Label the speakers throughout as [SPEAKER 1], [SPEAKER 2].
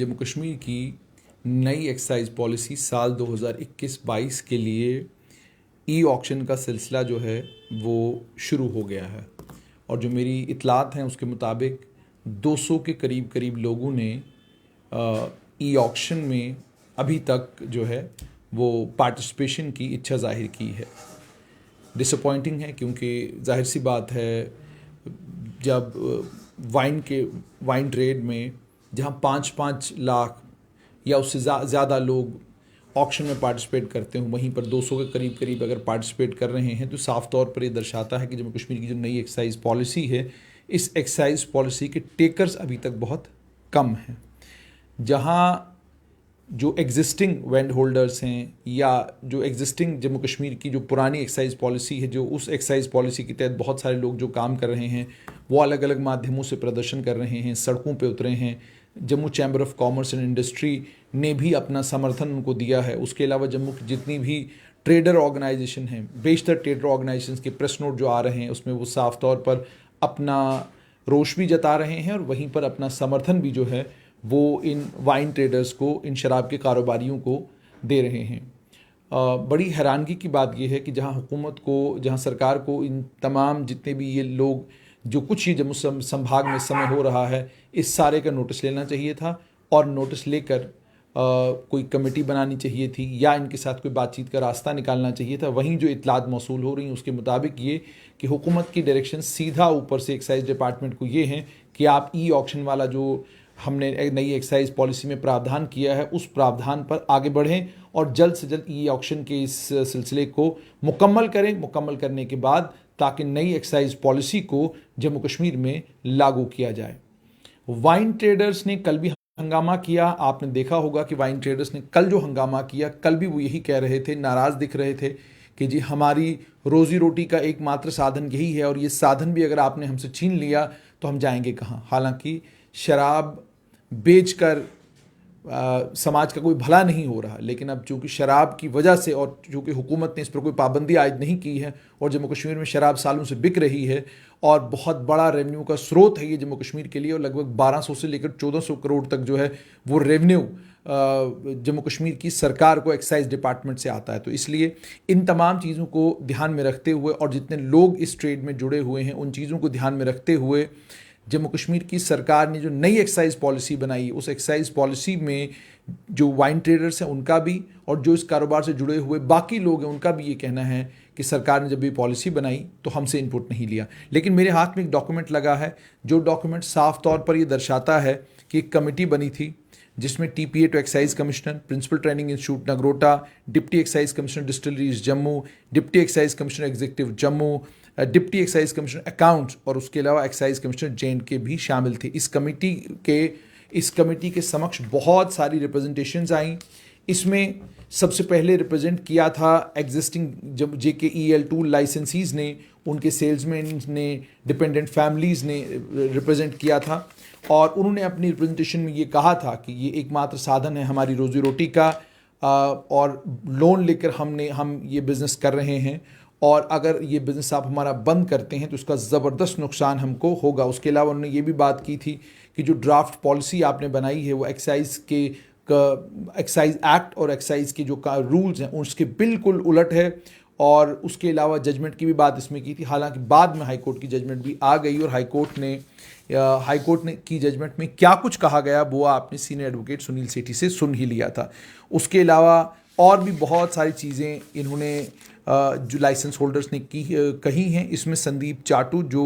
[SPEAKER 1] जम्मू कश्मीर की नई excise policy साल 2021-22 के लिए ई ऑक्शन का सिलसिला जो है वो शुरू हो गया है। और जो मेरी इतलात हैं उसके मुताबिक 200 के करीब लोगों ने ई ऑक्शन में अभी तक जो है वो पार्टिसिपेशन की इच्छा जाहिर की है। डिसअपॉइंटिंग है क्योंकि जाहिर सी बात है जब वाइन ट्रेड में जहां 5-5 लाख या उससे ज़्यादा लोग ऑक्शन में पार्टिसिपेट करते हों, वहीं पर 200 के करीब अगर पार्टिसिपेट कर रहे हैं तो साफ तौर पर ये दर्शाता है कि जम्मू कश्मीर की जो नई एक्साइज पॉलिसी है, इस एक्साइज पॉलिसी के टेकर्स अभी तक बहुत कम हैं। जहां जो एग्जिस्टिंग वेंड होल्डर्स हैं या जो एग्जिस्टिंग जम्मू कश्मीर की जो पुरानी एक्साइज पॉलिसी है, जो उस एक्साइज पॉलिसी के तहत बहुत सारे लोग जो काम कर रहे हैं वो अलग अलग माध्यमों से प्रदर्शन कर रहे हैं, सड़कों पे उतरे हैं। Jammu chamber of commerce and industry ने भी अपना समर्थन उनको दिया है। उसके अलावा जम्मू की जितनी भी ट्रेडर ऑर्गेनाइजेशन हैं, बेशतर ट्रेडर ऑर्गेनाइजेशन के प्रेस नोट जो आ रहे हैं उसमें वो साफ तौर पर अपना रोष भी जता रहे हैं और वहीं पर अपना समर्थन भी जो है वो इन वाइन ट्रेडर्स को, इन शराब के कारोबारियों को दे रहे हैं। बड़ी हैरानगी की बात यह है कि जहां हुकूमत को, जहां सरकार को इन तमाम जितने भी ये लोग जो कुछ ही जम्मू संभाग में समय हो रहा है, इस सारे का नोटिस लेना चाहिए था और नोटिस लेकर कोई कमेटी बनानी चाहिए थी या इनके साथ कोई बातचीत का रास्ता निकालना चाहिए था। वहीं जो इतलात मौसूल हो रही हैं उसके मुताबिक ये कि हुकूमत की डायरेक्शन सीधा ऊपर से एक्साइज डिपार्टमेंट को ये हैं कि आप ई ऑक्शन वाला जो हमने नई एक्साइज पॉलिसी में प्रावधान किया है उस प्रावधान पर आगे बढ़ें और जल्द से जल्द ई ऑक्शन के इस सिलसिले को मुकम्मल करें। मुकम्मल करने के बाद ताकि नई एक्साइज पॉलिसी को जम्मू कश्मीर में लागू किया जाए। वाइन ट्रेडर्स ने कल भी हंगामा किया। आपने देखा होगा कि वाइन ट्रेडर्स ने कल जो हंगामा किया, कल भी वो यही कह रहे थे, नाराज़ दिख रहे थे कि जी हमारी रोज़ी रोटी का एकमात्र साधन यही है और ये साधन भी अगर आपने हमसे छीन लिया तो हम जाएंगे कहाँ। हालांकि शराब बेचकर समाज का कोई भला नहीं हो रहा, लेकिन अब चूंकि शराब की वजह से और चूंकि हुकूमत ने इस पर कोई पाबंदी आयद नहीं की है और जम्मू कश्मीर में शराब सालों से बिक रही है और बहुत बड़ा रेवेन्यू का स्रोत है ये जम्मू कश्मीर के लिए और लगभग 1200 से लेकर 1400 करोड़ तक जो है वो रेवेन्यू जम्मू कश्मीर की सरकार को एक्साइज डिपार्टमेंट से आता है। तो इसलिए इन तमाम चीज़ों को ध्यान में रखते हुए और जितने लोग इस ट्रेड में जुड़े हुए हैं उन चीज़ों को ध्यान में रखते हुए जम्मू कश्मीर की सरकार ने जो नई एक्साइज पॉलिसी बनाई, उस एक्साइज पॉलिसी में जो वाइन ट्रेडर्स हैं उनका भी और जो इस कारोबार से जुड़े हुए बाकी लोग हैं उनका भी ये कहना है कि सरकार ने जब ये पॉलिसी बनाई तो हमसे इनपुट नहीं लिया। लेकिन मेरे हाथ में एक डॉक्यूमेंट लगा है, जो डॉक्यूमेंट साफ तौर पर ये दर्शाता है कि एक कमेटी बनी थी जिसमें TPA to excise commissioner, principal training institute Nagrota, deputy excise commissioner distilleries Jammu, deputy excise commissioner executive Jammu, deputy excise commissioner accounts और उसके अलावा एक्साइज कमिश्नर J&K भी शामिल थे। इस कमेटी के समक्ष बहुत सारी रिप्रेजेंटेशंस आई। इसमें सबसे पहले रिप्रेजेंट किया था एग्जिस्टिंग जब JKEL2 लाइसेंसीज ने, उनके सेल्समैन ने, डिपेंडेंट फैमिलीज़ ने रिप्रेजेंट किया था और उन्होंने अपनी रिप्रेजेंटेशन में ये कहा था कि ये एकमात्र साधन है हमारी रोज़ी रोटी का और लोन लेकर हम ये बिज़नेस कर रहे हैं और अगर ये बिज़नेस आप हमारा बंद करते हैं तो उसका ज़बरदस्त नुकसान हमको होगा। उसके अलावा उन्होंने ये भी बात की थी कि जो ड्राफ्ट पॉलिसी आपने बनाई है वो एक्साइज एक्ट और एक्साइज के जो रूल्स हैं उसके बिल्कुल उलट है और उसके अलावा जजमेंट की भी बात इसमें की थी। हालांकि बाद में हाईकोर्ट की जजमेंट भी आ गई और हाईकोर्ट ने की जजमेंट में क्या कुछ कहा गया वो आपने सीनियर एडवोकेट सुनील सेठी से सुन ही लिया था। उसके अलावा और भी बहुत सारी चीज़ें इन्होंने जो लाइसेंस होल्डर्स ने कही हैं। इसमें संदीप चाटू जो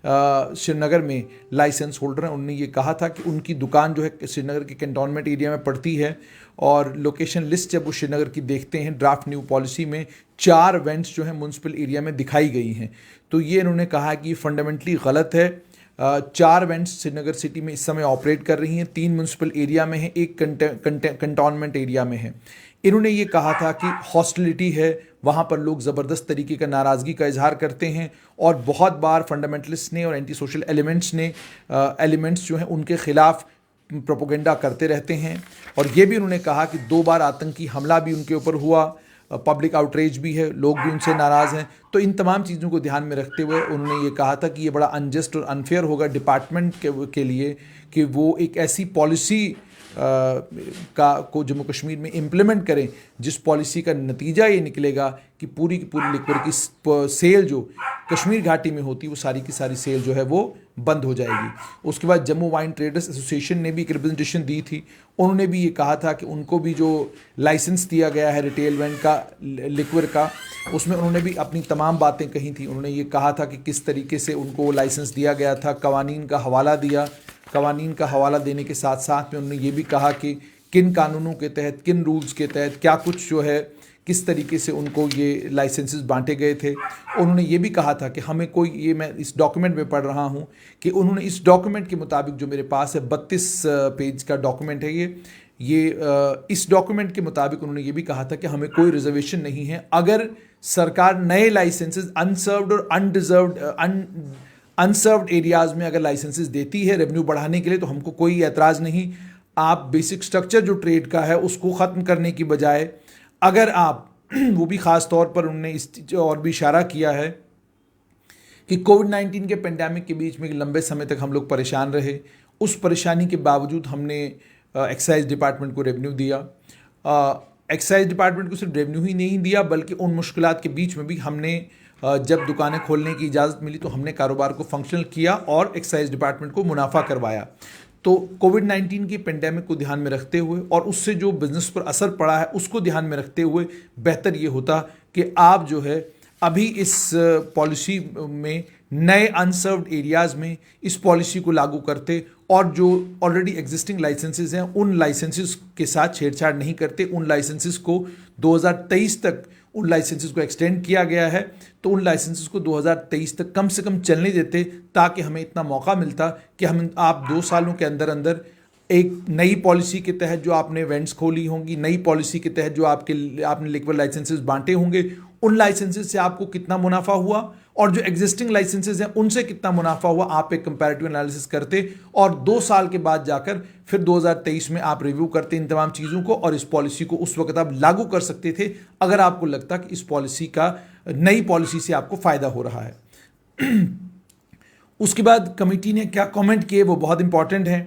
[SPEAKER 1] श्रीनगर में लाइसेंस होल्डर हैं, उन्होंने ये कहा था कि उनकी दुकान जो है श्रीनगर के कैंटोनमेंट एरिया में पड़ती है और लोकेशन लिस्ट जब वो श्रीनगर की देखते हैं ड्राफ्ट न्यू पॉलिसी में 4 वेंट्स जो हैं म्यूनसिपल एरिया में दिखाई गई हैं। तो ये इन्होंने कहा कि फंडामेंटली गलत है। 4 वेंट्स श्रीनगर सिटी में इस समय ऑपरेट कर रही हैं, 3 म्यूनसिपल एरिया में है, 1 कंटोनमेंट एरिया में है। इन्होंने ये कहा था कि हॉस्टिलिटी है, वहाँ पर लोग ज़बरदस्त तरीके का नाराज़गी का इजहार करते हैं और बहुत बार फंडामेंटलिस्ट ने और एंटी सोशल एलिमेंट्स जो हैं उनके ख़िलाफ़ प्रोपोगेंडा करते रहते हैं। और ये भी उन्होंने कहा कि 2 बार आतंकी हमला भी उनके ऊपर हुआ, पब्लिक आउटरीच भी है, लोग भी उनसे नाराज़ हैं। तो इन तमाम चीज़ों को ध्यान में रखते हुए उन्होंने ये कहा था कि ये बड़ा अनजस्ट और अनफेयर होगा डिपार्टमेंट के लिए कि वो एक ऐसी पॉलिसी को जम्मू कश्मीर में इम्प्लीमेंट करें, जिस पॉलिसी का नतीजा ये निकलेगा कि पूरी की पूरी लिक्विड की सेल जो कश्मीर घाटी में होती है वो सारी की सारी सेल जो है वो बंद हो जाएगी। उसके बाद जम्मू वाइन ट्रेडर्स एसोसिएशन ने भी एक रिप्रेजेंटेशन दी थी। उन्होंने भी ये कहा था कि उनको भी जो लाइसेंस दिया गया है रिटेल वाइन का, लिक्विड का, उसमें उन्होंने भी अपनी तमाम बातें कही थी। उन्होंने ये कहा था कि किस तरीके से उनको लाइसेंस दिया गया था, कवानीन का हवाला दिया। कवानीन का हवाला देने के साथ साथ में उन्होंने ये भी कहा कि किन कानूनों के तहत, किन रूल्स के तहत क्या कुछ जो है, किस तरीके से उनको ये लाइसेंसेस बांटे गए थे। उन्होंने ये भी कहा था कि हमें कोई, ये मैं इस डॉक्यूमेंट में पढ़ रहा हूँ कि उन्होंने इस डॉक्यूमेंट के मुताबिक, जो मेरे पास है 32 पेज का डॉक्यूमेंट है ये इस डॉक्यूमेंट के मुताबिक उन्होंने ये भी कहा था कि हमें कोई रिजर्वेशन नहीं है। अगर सरकार नए लाइसेंसेस अनसर्व्ड और अनसर्व्ड एरियाज़ में अगर लाइसेंसेस देती है रेवेन्यू बढ़ाने के लिए, तो हमको कोई एतराज़ नहीं। आप बेसिक स्ट्रक्चर जो ट्रेड का है उसको ख़त्म करने की बजाय अगर आप वो भी ख़ास तौर पर उन्होंने इस और भी इशारा किया है कि कोविड-19 के पेंडेमिक के बीच में लंबे समय तक हम लोग परेशान रहे, उस परेशानी के बावजूद हमने एक्साइज डिपार्टमेंट को रेवेन्यू दिया। एक्साइज डिपार्टमेंट को सिर्फ रेवेन्यू ही नहीं दिया, बल्कि उन मुश्किलात के बीच में भी हमने जब दुकानें खोलने की इजाज़त मिली तो हमने कारोबार को फंक्शनल किया और एक्साइज डिपार्टमेंट को मुनाफा करवाया। तो कोविड-19 की पेंडेमिक को ध्यान में रखते हुए और उससे जो बिज़नेस पर असर पड़ा है उसको ध्यान में रखते हुए बेहतर ये होता कि आप जो है अभी इस पॉलिसी में नए अनसर्व्ड एरियाज़ में इस पॉलिसी को लागू करते और जो ऑलरेडी एग्जिस्टिंग लाइसेंसेस हैं उन लाइसेंसेस के साथ छेड़छाड़ नहीं करते। उन लाइसेंसेस को 2023 तक उन लाइसेंसेस को एक्सटेंड किया गया है, तो उन लाइसेंसेस को 2023 तक कम से कम चलने देते, ताकि हमें इतना मौका मिलता कि आप 2 सालों के अंदर अंदर एक नई पॉलिसी के तहत जो आपने वेंट्स खोली होंगी, नई पॉलिसी के तहत जो आपने लिक्विड लाइसेंसेस बांटे होंगे, उन लाइसेंसेस से आपको कितना मुनाफा हुआ और जो एग्जिस्टिंग लाइसेंसेस हैं उनसे कितना मुनाफा हुआ, आप एक कंपैरेटिव एनालिसिस करते और 2 साल के बाद जाकर फिर 2023 में आप रिव्यू करते इन तमाम चीज़ों को, और इस पॉलिसी को उस वक्त आप लागू कर सकते थे अगर आपको लगता कि इस पॉलिसी का, नई पॉलिसी से आपको फ़ायदा हो रहा है। उसके बाद कमेटी ने क्या कमेंट किए वो बहुत इंपॉर्टेंट है।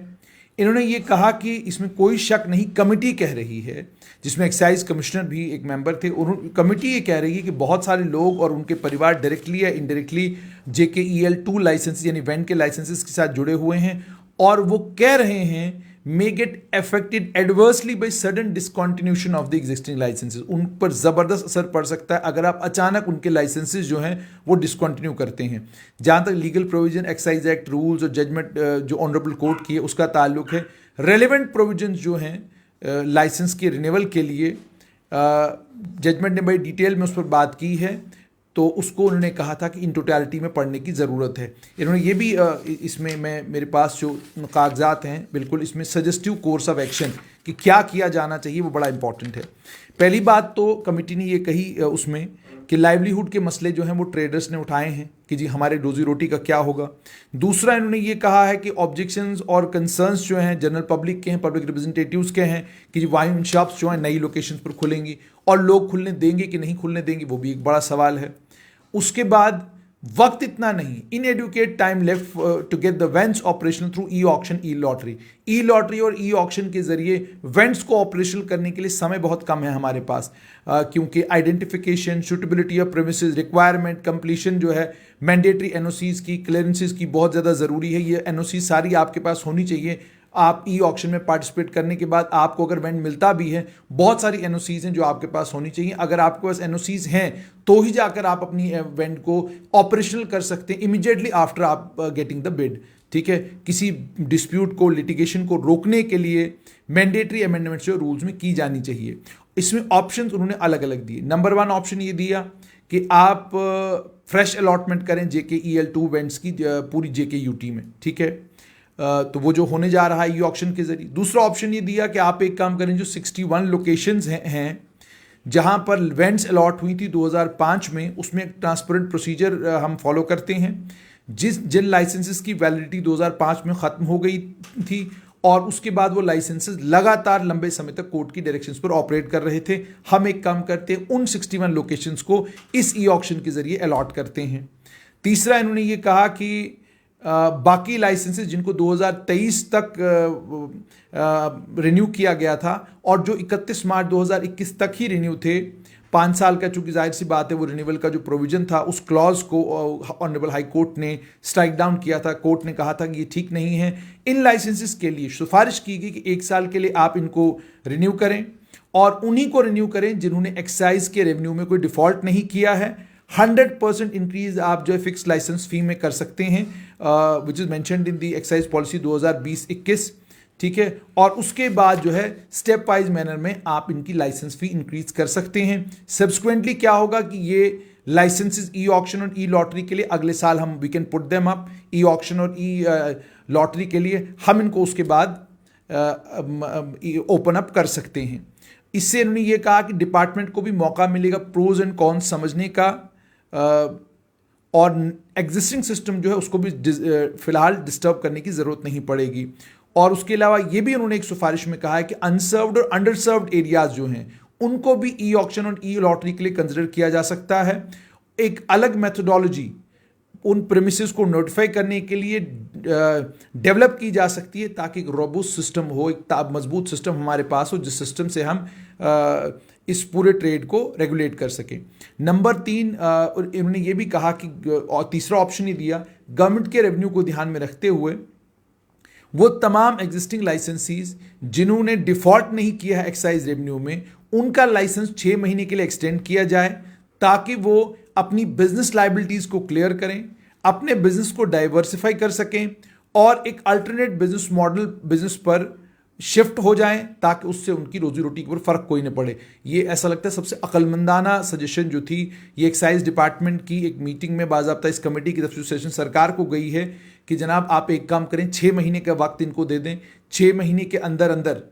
[SPEAKER 1] इन्होंने ये कहा कि इसमें कोई शक नहीं, कमेटी कह रही है, जिसमें एक्साइज कमिश्नर भी एक मेंबर थे, कमेटी ये कह रही है कि बहुत सारे लोग और उनके परिवार डायरेक्टली या इनडायरेक्टली JKEL2 लाइसेंस यानी वैन के लाइसेंसेस के साथ जुड़े हुए हैं, और वो कह रहे हैं may get affected adversely by sudden discontinuation of the existing licenses। उन पर ज़बरदस्त असर पड़ सकता है अगर आप अचानक उनके लाइसेंसेस जो हैं वो डिसकंटिन्यू करते हैं। जहाँ तक legal provision, excise act rules और जजमेंट जो ऑनरेबल कोर्ट की है उसका ताल्लुक है, रेलेवेंट प्रोविजंस जो हैं लाइसेंस के रिन्यूअल के लिए, जजमेंट ने बड़ी डिटेल में उस पर बात की है, तो उसको उन्होंने कहा था कि इन टोटलिटी में पढ़ने की ज़रूरत है। इन्होंने ये भी इसमें मेरे पास जो कागजात हैं बिल्कुल इसमें सजेस्टिव कोर्स ऑफ एक्शन कि क्या किया जाना चाहिए वो बड़ा इंपॉर्टेंट है। पहली बात तो कमेटी ने ये कही उसमें कि लाइवलीहुड के मसले जो हैं वो ट्रेडर्स ने उठाए हैं कि जी हमारे रोजी रोटी का क्या होगा। दूसरा इन्होंने ये कहा है कि ऑब्जेक्शंस और कंसर्न्स जो हैं जनरल पब्लिक के हैं, पब्लिक रिप्रेजेंटेटिव्स के हैं कि जी वाइन शॉप्स जो हैं नई लोकेशन पर खुलेंगी और लोग खुलने देंगे कि नहीं खुलने देंगे, वो भी एक बड़ा सवाल है। उसके बाद वक्त इतना नहीं, inadequate time left to get the vends operational through e auction, e lottery और ई ऑक्शन के जरिए वेंट्स को ऑपरेशनल करने के लिए समय बहुत कम है हमारे पास, क्योंकि identification, suitability of premises, requirement, completion जो है, मैंडेटरी एनओसीज की, क्लियरेंसेस की बहुत ज़्यादा ज़रूरी है। ये एनओसी सारी आपके पास होनी चाहिए। आप ई ऑक्शन में पार्टिसिपेट करने के बाद आपको अगर वेंट मिलता भी है, बहुत सारी एनओसीज हैं जो आपके पास होनी चाहिए। अगर आपके पास एनओसीज हैं तो ही जाकर आप अपनी वेंट को ऑपरेशनल कर सकते हैं इमीडिएटली आफ्टर आप गेटिंग द बिड। ठीक है, किसी डिस्प्यूट को, लिटिगेशन को रोकने के लिए मैंडेटरी अमेंडमेंट्स जो रूल्स में की जानी चाहिए। इसमें ऑप्शंस उन्होंने अलग अलग दिए। नंबर 1 ऑप्शन ये दिया कि आप फ्रेश अलॉटमेंट करें JKEL2 वेंट्स की पूरी JKUT में। ठीक है, तो वो जो होने जा रहा है ई ऑक्शन के जरिए। दूसरा ऑप्शन ये दिया कि आप एक काम करें, जो 61 लोकेशंस हैं जहां पर वेंट्स अलॉट हुई थी 2005 में, उसमें एक ट्रांसपेरेंट प्रोसीजर हम फॉलो करते हैं। जिन लाइसेंसेस की वैलिडिटी 2005 में ख़त्म हो गई थी और उसके बाद वो लाइसेंसेस लगातार लंबे समय तक कोर्ट की डायरेक्शंस पर ऑपरेट कर रहे थे, हम एक काम करते हैं उन 61 लोकेशंस को इस ई ऑक्शन के जरिए अलॉट करते हैं। तीसरा इन्होंने ये कहा कि बाकी लाइसेंसेस जिनको 2023 तक रिन्यू किया गया था और जो 31 मार्च 2021 तक ही रिन्यू थे, 5 साल का, चूंकि जाहिर सी बात है वो रिन्यूअल का जो प्रोविजन था उस क्लॉज को ऑनरेबल हाई कोर्ट ने स्ट्राइक डाउन किया था। कोर्ट ने कहा था कि ये ठीक नहीं है। इन लाइसेंसेस के लिए सिफारिश की गई कि 1 साल के लिए आप इनको रिन्यू करें और उन्हीं को रिन्यू करें जिन्होंने एक्साइज के रेवेन्यू में कोई डिफॉल्ट नहीं किया है। 100% इंक्रीज आप जो है फिक्स लाइसेंस फी में कर सकते हैं, which is mentioned in the excise policy 2020-21, ठीक है। और उसके बाद जो है स्टेप वाइज मैनर में आप इनकी लाइसेंस फी इंक्रीज कर सकते हैं। सब्सिक्वेंटली क्या होगा कि ये लाइसेंसेस ई ऑक्शन और ई लॉटरी के लिए अगले साल हम we can put them up. E auction और ई लॉटरी के लिए हम इनको उसके बाद ओपन अप कर सकते हैं। इससे इन्होंने ये कहा कि डिपार्टमेंट को भी मौका मिलेगा प्रोज एंड कॉन्स समझने का, और एग्जिस्टिंग सिस्टम जो है उसको भी फिलहाल डिस्टर्ब करने की जरूरत नहीं पड़ेगी। और उसके अलावा ये भी उन्होंने एक सिफारिश में कहा है कि अनसर्व्ड और अंडरसर्व्ड एरियाज जो हैं उनको भी ई ऑक्शन और ई लॉटरी के लिए कंसिडर किया जा सकता है। एक अलग मेथोडोलॉजी उन प्रेमिसेस को नोटिफाई करने के लिए डेवलप की जा सकती है ताकि एक रोबस्ट सिस्टम हो, एक मजबूत सिस्टम हमारे पास हो जिस सिस्टम से हम इस पूरे ट्रेड को रेगुलेट कर सकें। नंबर 3, इन्होंने ये भी कहा कि और तीसरा ऑप्शन ही दिया, गवर्नमेंट के रेवेन्यू को ध्यान में रखते हुए वो तमाम एग्जिस्टिंग लाइसेंसीज जिन्होंने डिफॉल्ट नहीं किया है एक्साइज रेवेन्यू में, उनका लाइसेंस 6 महीने के लिए एक्सटेंड किया जाए ताकि वो अपनी बिजनेस लायबिलिटीज को क्लियर करें, अपने बिजनेस को डाइवर्सिफाई कर सकें और एक अल्टरनेट बिजनेस मॉडल बिजनेस पर शिफ्ट हो जाएं ताकि उससे उनकी रोजी रोटी के ऊपर फर्क कोई न पड़े। ये ऐसा लगता है सबसे अक्लमंदाना सजेशन जो थी ये एक्साइज डिपार्टमेंट की एक मीटिंग में बाज़ाब्ता इस कमेटी की तरफ से सजेशन सरकार को गई है कि जनाब आप एक काम करें, 6 महीने का वक्त इनको दे दें। 6 महीने के अंदर अंदर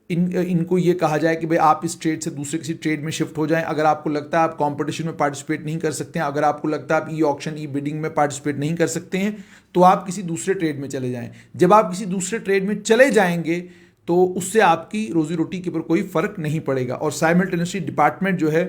[SPEAKER 1] इनको ये कहा जाए कि भाई आप इस ट्रेड से दूसरे किसी ट्रेड में शिफ्ट हो जाएं। अगर आपको लगता है आप कंपटीशन में पार्टिसिपेट नहीं कर सकते हैं, अगर आपको लगता है आप ई ऑक्शन ई बिडिंग में पार्टिसिपेट नहीं कर सकते हैं, तो आप किसी दूसरे ट्रेड में चले जाएं। जब आप किसी दूसरे ट्रेड में चले जाएंगे तो उससे आपकी रोजी रोटी के ऊपर कोई फर्क नहीं पड़ेगा। और साइमल्टेनियसली डिपार्टमेंट जो है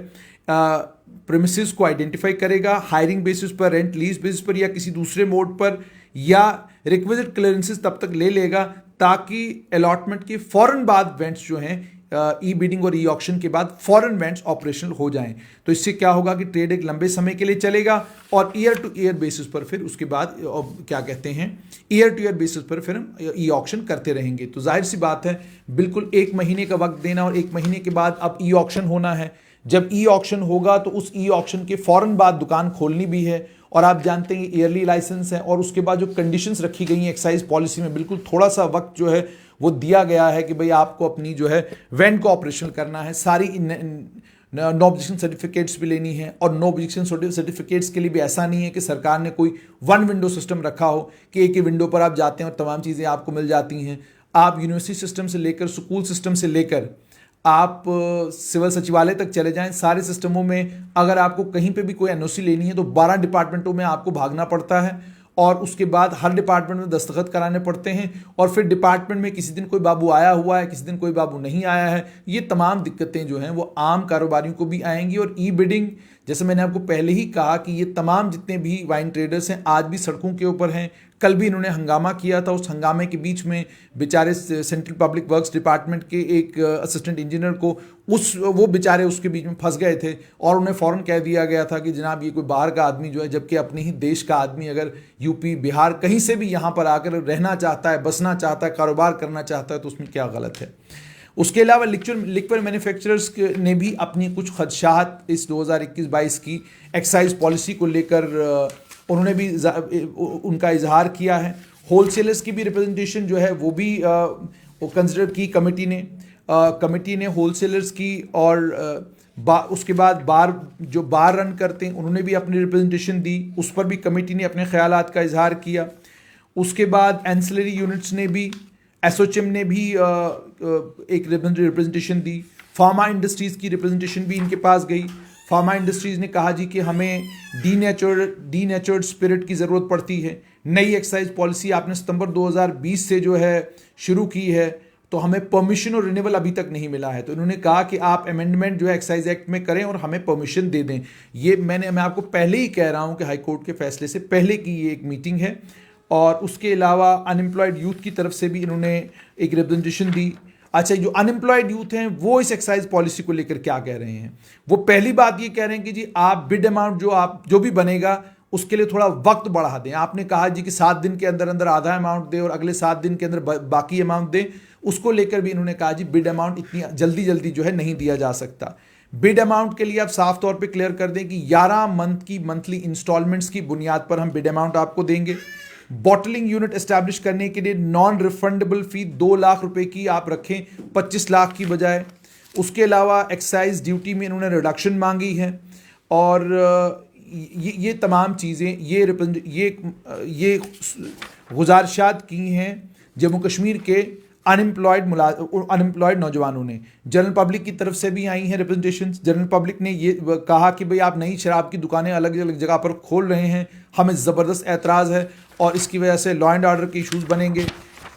[SPEAKER 1] प्रेमिसेस को आइडेंटिफाई करेगा, हायरिंग बेसिस पर, रेंट लीज बेसिस पर या किसी दूसरे मोड पर, या रिक्विजिट क्लियरेंसेस तब तक ले लेगा ताकि अलॉटमेंट के फौरन बाद वेंट्स जो हैं ई बिडिंग और ई ऑक्शन के बाद फॉरेन वेंट्स ऑपरेशनल हो जाएं। तो इससे क्या होगा कि ट्रेड एक लंबे समय के लिए चलेगा और ईयर टू ईयर बेसिस पर फिर उसके बाद क्या कहते हैं ईयर टू ईयर बेसिस पर फिर हम ई ऑक्शन करते रहेंगे। तो जाहिर सी बात है बिल्कुल 1 महीने का वक्त देना और 1 महीने के बाद अब ई ऑक्शन होना है। जब ई ऑक्शन होगा तो उस ई ऑक्शन के फौरन बाद दुकान खोलनी भी है और आप जानते हैं ईयरली लाइसेंस है और उसके बाद जो कंडीशंस रखी गई हैं एक्साइज पॉलिसी में बिल्कुल थोड़ा सा वक्त जो है वो दिया गया है कि भाई आपको अपनी जो है वैन को ऑपरेशनल करना है, सारी नो ऑब्जेक्शन सर्टिफिकेट्स भी लेनी है। और नो ऑब्जेक्शन सर्टिफिकेट्स के लिए भी ऐसा नहीं है कि सरकार ने कोई 1 विंडो सिस्टम रखा हो कि एक ही विंडो पर आप जाते हैं और तमाम चीज़ें आपको मिल जाती हैं। आप यूनिवर्सिटी सिस्टम से लेकर स्कूल सिस्टम से लेकर आप सिविल सचिवालय तक चले जाएं, सारे सिस्टमों में अगर आपको कहीं पे भी कोई एनओसी लेनी है तो 12 डिपार्टमेंटों में आपको भागना पड़ता है और उसके बाद हर डिपार्टमेंट में दस्तखत कराने पड़ते हैं और फिर डिपार्टमेंट में किसी दिन कोई बाबू आया हुआ है, किसी दिन कोई बाबू नहीं आया है। ये तमाम दिक्कतें जो हैं वो आम कारोबारियों को भी आएंगी। और ई बिडिंग, जैसे मैंने आपको पहले ही कहा कि ये तमाम जितने भी वाइन ट्रेडर्स हैं आज भी सड़कों के ऊपर हैं। कल भी इन्होंने हंगामा किया था, उस हंगामे के बीच में बेचारे सेंट्रल पब्लिक वर्क्स डिपार्टमेंट के एक असिस्टेंट इंजीनियर को वो बेचारे उसके बीच में फंस गए थे और उन्हें फ़ौरन कह दिया गया था कि जनाब ये कोई बाहर का आदमी जो है, जबकि अपने ही देश का आदमी अगर यूपी बिहार कहीं से भी यहाँ पर आकर रहना चाहता है, बसना चाहता है, कारोबार करना चाहता है तो उसमें क्या गलत है। उसके अलावा लिक्विड मैन्युफैक्चरर्स ने भी अपनी कुछ खदशात इस 2021-22 की एक्साइज पॉलिसी को लेकर उन्होंने भी उनका इजहार किया है। होलसेलर्स की भी रिप्रेजेंटेशन जो है वो भी कंसिडर की कमेटी ने होलसेलर्स की और उसके बाद बार रन करते हैं उन्होंने भी अपनी रिप्रेजेंटेशन दी, उस पर भी कमेटी ने अपने ख्यालात का इजहार किया। उसके बाद एंसिलरी यूनिट्स ने भी, एसोचेम ने भी एक रिप्रेजेंटेशन दी। फार्मा इंडस्ट्रीज़ की रिप्रेजेंटेशन भी इनके पास गई। फार्मा इंडस्ट्रीज़ ने कहा जी कि हमें डीनेचर्ड स्पिरिट की ज़रूरत पड़ती है। नई एक्साइज पॉलिसी आपने सितंबर 2020 से जो है शुरू की है तो हमें परमिशन और रिन्यूअल अभी तक नहीं मिला है। तो इन्होंने कहा कि आप अमेंडमेंट जो है एक्साइज एक्ट में करें और हमें परमिशन दे दें। ये मैं आपको पहले ही कह रहा हूँ कि हाई कोर्ट के फैसले से पहले की ये एक मीटिंग है और उसके अलावा अनएम्प्लॉयड यूथ की तरफ से भी इन्होंने एक रिप्रेजेंटेशन दी। अच्छा, जो अनएम्प्लॉयड यूथ हैं वो इस एक्साइज पॉलिसी को लेकर क्या कह रहे हैं? वो पहली बात ये कह रहे हैं कि जी आप बिड अमाउंट जो भी बनेगा उसके लिए थोड़ा वक्त बढ़ा दें। आपने कहा जी कि 7 दिन के अंदर अंदर आधा अमाउंट दें और अगले 7 दिन के अंदर बाकी अमाउंट दें। उसको लेकर भी इन्होंने कहा जी बिड अमाउंट इतनी जल्दी जल्दी जो है नहीं दिया जा सकता। बिड अमाउंट के लिए आप साफ तौर पे क्लियर कर दें कि 11 मंथ की मंथली इंस्टॉलमेंट्स की बुनियाद पर हम बिड अमाउंट आपको देंगे। बॉटलिंग यूनिट एस्टैब्लिश करने के लिए नॉन रिफंडेबल फी 2 लाख रुपए की आप रखें 25 लाख की बजाय। उसके अलावा एक्साइज ड्यूटी में इन्होंने रिडक्शन मांगी है और ये तमाम चीज़ें ये गुजारिशात की हैं जम्मू कश्मीर के अनएम्प्लॉयड नौजवानों ने। जनरल पब्लिक की तरफ से भी आई हैं रिप्रेजेंटेशन। जनरल पब्लिक ने ये कहा कि भाई आप नई शराब की दुकानें अलग अलग जगह पर खोल रहे हैं, हमें ज़बरदस्त एतराज़ है और इसकी वजह से लॉ एंड ऑर्डर के इशूज़ बनेंगे।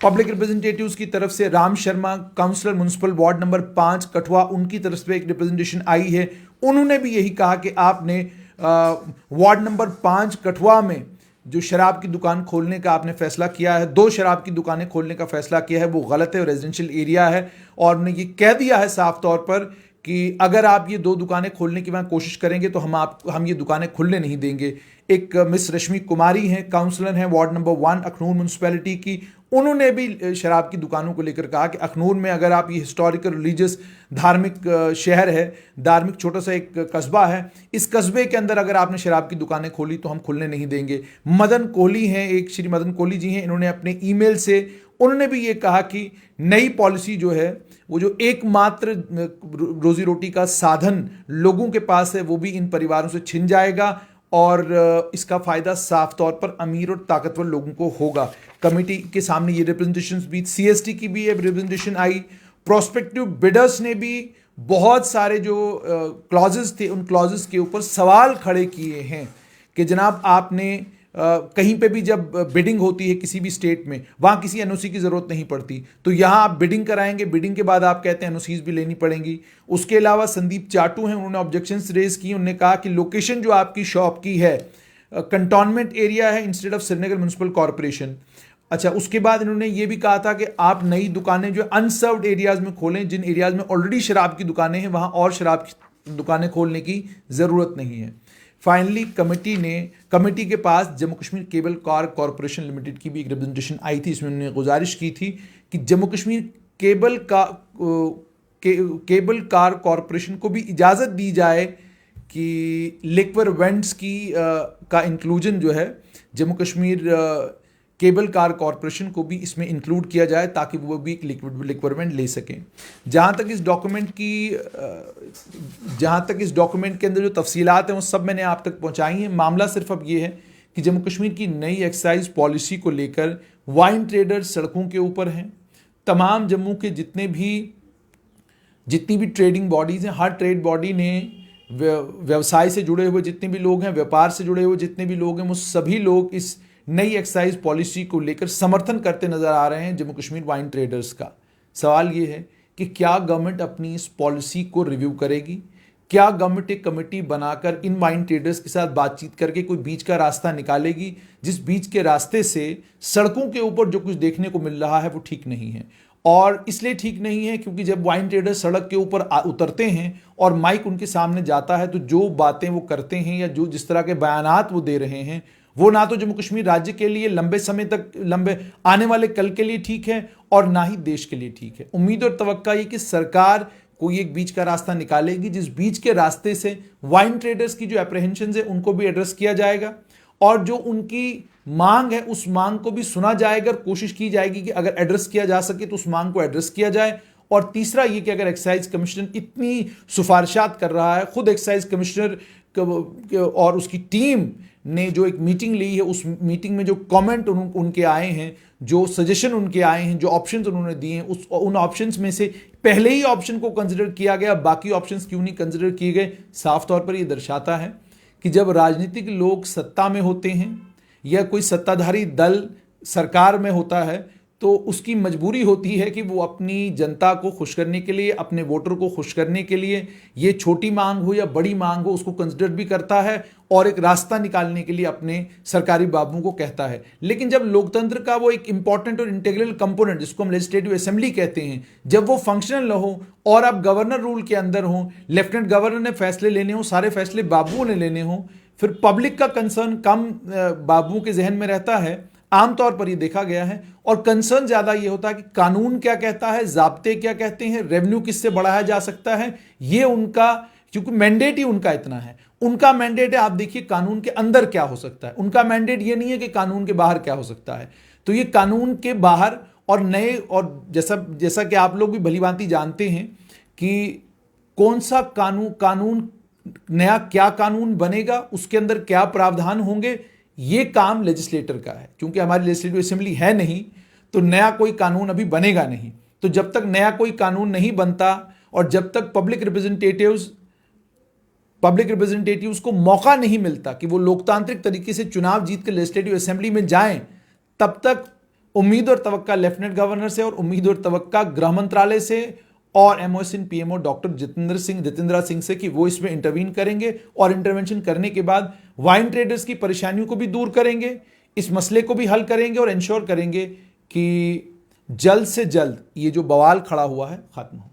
[SPEAKER 1] पब्लिक रिप्रेजेंटेटिव्स की तरफ से Ram Sharma, councillor municipal ward number 5 Kathua, उनकी तरफ से एक रिप्रेजेंटेशन आई है। उन्होंने भी यही कहा कि आपने वार्ड नंबर 5 कठुआ में जो शराब की दुकान खोलने का आपने फैसला किया है, 2 शराब की दुकानें खोलने का फैसला किया है, वो गलत है, रेजिडेंशियल एरिया है। और उन्होंने ये कह दिया है साफ तौर पर कि अगर आप ये 2 दुकानें खोलने की वहाँ कोशिश करेंगे तो हम ये दुकानें खुलने नहीं देंगे। एक मिस रश्मि कुमारी हैं, काउंसलर हैं वार्ड नंबर 1 अखनूर म्यूनसिपैलिटी की। उन्होंने भी शराब की दुकानों को लेकर कहा कि अखनूर में अगर आप ये हिस्टोरिकल रिलीजियस धार्मिक शहर है, धार्मिक छोटा सा एक कस्बा है, इस कस्बे के अंदर अगर आपने शराब की दुकानें खोली तो हम खुलने नहीं देंगे। मदन कोहली हैं, एक श्री मदन कोहली जी हैं, इन्होंने अपने ईमेल से उन्होंने भी ये कहा कि नई पॉलिसी जो है वो जो एकमात्र रोजी रोटी का साधन लोगों के पास है वो भी इन परिवारों से छिन जाएगा और इसका फायदा साफ तौर पर अमीर और ताकतवर लोगों को होगा। कमेटी के सामने ये रिप्रेजेंटेशंस भी, सीएसटी की भी एक रिप्रेजेंटेशन आई। प्रोस्पेक्टिव बिडर्स ने भी बहुत सारे जो क्लॉजेस थे उन क्लॉजेस के ऊपर सवाल खड़े किए हैं कि जनाब आपने कहीं पे भी जब बिडिंग होती है किसी भी स्टेट में वहाँ किसी एनओसी की ज़रूरत नहीं पड़ती, तो यहाँ आप बिडिंग कराएंगे, बिडिंग के बाद आप कहते हैं एनओसीज भी लेनी पड़ेंगी। उसके अलावा संदीप चाटू हैं, उन्होंने ऑब्जेक्शंस रेज की। उन्होंने कहा कि लोकेशन जो आपकी शॉप की है कंटोनमेंट एरिया है instead of Srinagar municipal corporation. अच्छा, उसके बाद इन्होंने ये भी कहा था कि आप नई दुकानें जो अनसर्व्ड एरियाज़ में खोलें, जिन एरियाज़ में ऑलरेडी शराब की दुकानें हैं वहाँ और शराब की दुकानें खोलने की ज़रूरत नहीं है। फाइनली कमेटी के पास Jammu Kashmir cable car corporation limited की भी एक रिप्रेजेंटेशन आई थी। इसमें उन्होंने गुजारिश की थी कि Jammu Kashmir cable car corporation को भी इजाज़त दी जाए कि लिक्वर वेंट्स का इंक्लूजन जो है Jammu Kashmir cable car corporation को भी इसमें इंक्लूड किया जाए ताकि वो भी एक लिक्वर वेंट ले सकें। जहाँ तक इस डॉक्यूमेंट के अंदर जो तफसीलात हैं वो सब मैंने आप तक पहुँचाई हैं। मामला सिर्फ अब ये है कि जम्मू कश्मीर की नई एक्साइज पॉलिसी को लेकर वाइन ट्रेडर्स सड़कों के ऊपर हैं। तमाम जम्मू के जितनी भी ट्रेडिंग बॉडीज़ हैं, हर ट्रेड बॉडी ने व्यवसाय से जुड़े हुए जितने भी लोग हैं, व्यापार से जुड़े हुए जितने भी लोग हैं, वो सभी लोग इस नई एक्साइज पॉलिसी को लेकर समर्थन करते नजर आ रहे हैं जम्मू कश्मीर वाइन ट्रेडर्स का। सवाल ये है कि क्या गवर्नमेंट अपनी इस पॉलिसी को रिव्यू करेगी? क्या गवर्नमेंट एक कमेटी बनाकर इन वाइन ट्रेडर्स के साथ बातचीत करके कोई बीच का रास्ता निकालेगी, जिस बीच के रास्ते से सड़कों के ऊपर जो कुछ देखने को मिल रहा है वो ठीक नहीं है? और इसलिए ठीक नहीं है क्योंकि जब वाइन ट्रेडर्स सड़क के ऊपर उतरते हैं और माइक उनके सामने जाता है तो जो बातें वो करते हैं या जो जिस तरह के बयानात वो दे रहे हैं वो ना तो जम्मू कश्मीर राज्य के लिए लंबे आने वाले कल के लिए ठीक है और ना ही देश के लिए ठीक है। उम्मीद और तवक्का ये कि सरकार कोई एक बीच का रास्ता निकालेगी जिस बीच के रास्ते से वाइन ट्रेडर्स की जो एप्रीहेंशन है उनको भी एड्रेस किया जाएगा और जो उनकी मांग है उस मांग को भी सुना जाएगा और कोशिश की जाएगी कि अगर एड्रेस किया जा सके तो उस मांग को एड्रेस किया जाए। और तीसरा ये कि अगर एक्साइज कमिश्नर इतनी सिफारिशात कर रहा है, खुद एक्साइज कमिश्नर और उसकी टीम ने जो एक मीटिंग ली है उस मीटिंग में जो कमेंट उनके आए हैं, जो सजेशन उनके आए हैं, जो ऑप्शंस उन्होंने दिए हैं, उन ऑप्शंस में से पहले ही ऑप्शन को कंसिडर किया गया, बाकी ऑप्शंस क्यों नहीं कंसिडर किए गए? साफ तौर पर ये दर्शाता है कि जब राजनीतिक लोग सत्ता में होते हैं या कोई सत्ताधारी दल सरकार में होता है तो उसकी मजबूरी होती है कि वो अपनी जनता को खुश करने के लिए, अपने वोटर को खुश करने के लिए, ये छोटी मांग हो या बड़ी मांग हो, उसको कंसिडर भी करता है और एक रास्ता निकालने के लिए अपने सरकारी बाबुओं को कहता है। लेकिन जब लोकतंत्र का वो एक इंपॉर्टेंट और इंटीग्रल कंपोनेंट, जिसको हम लेजिस्लेटिव असेंबली कहते हैं, जब वो फंक्शनल हो और आप गवर्नर रूल के अंदर हो, लेफ्टिनेंट गवर्नर ने फैसले लेने हो, सारे फैसले बाबुओं ने लेने हो, फिर पब्लिक का कंसर्न कम बाबुओं के जहन में रहता है। आमतौर पर ये देखा गया है, और कंसर्न ज्यादा ये होता है कि कानून क्या कहता है, जाब्ते क्या कहते हैं, रेवेन्यू किससे बढ़ाया जा सकता है, ये उनका, क्योंकि मैंडेट ही उनका इतना है। उनका मैंडेट है, आप देखिए कानून के अंदर क्या हो सकता है, उनका मैंडेट ये नहीं है कि कानून के बाहर क्या हो सकता है। तो ये कानून के बाहर और नए, और जैसा कि आप लोग भी भलीभांति जानते हैं कि कौन सा कानून नया क्या कानून बनेगा, उसके अंदर क्या प्रावधान होंगे, ये काम लेजिस्लेटर का है। क्योंकि हमारी लेजिस्लेटिव असेंबली है नहीं, तो नया कोई कानून अभी बनेगा नहीं। तो जब तक नया कोई कानून नहीं बनता और जब तक पब्लिक रिप्रेजेंटेटिव्स को मौका नहीं मिलता कि वो लोकतांत्रिक तरीके से चुनाव जीत के लेजिस्लेटिव असेंबली में जाएं, तब तक उम्मीद और तवक्का लेफ्टिनेंट गवर्नर से और उम्मीद और तवक्का गृह मंत्रालय से और एमओएसएन पीएमओ डॉक्टर जितेंद्र सिंह से कि वो इसमें इंटरवीन करेंगे, और इंटरवेंशन करने के बाद वाइन ट्रेडर्स की परेशानियों को भी दूर करेंगे, इस मसले को भी हल करेंगे और इंश्योर करेंगे कि जल्द से जल्द ये जो बवाल खड़ा हुआ है खत्म हो।